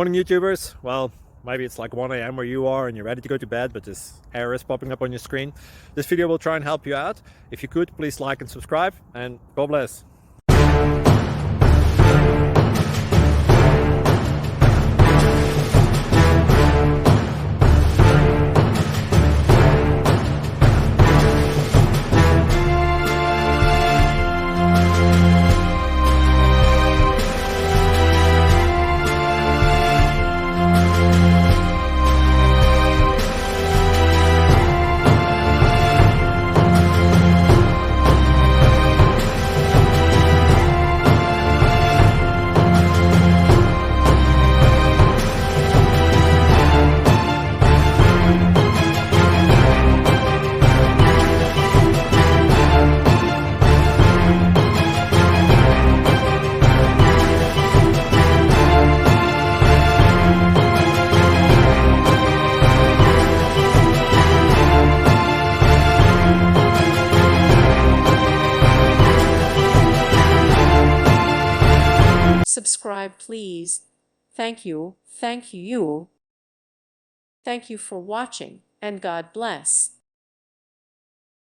Morning YouTubers. Well, maybe it's like 1 a.m. where you are and you're ready to go to bed, but this error is popping up on your screen. This video will try and help you out. If you could, please like and subscribe, and God bless. Subscribe, please. Thank you. Thank you. Thank you for watching, and God bless.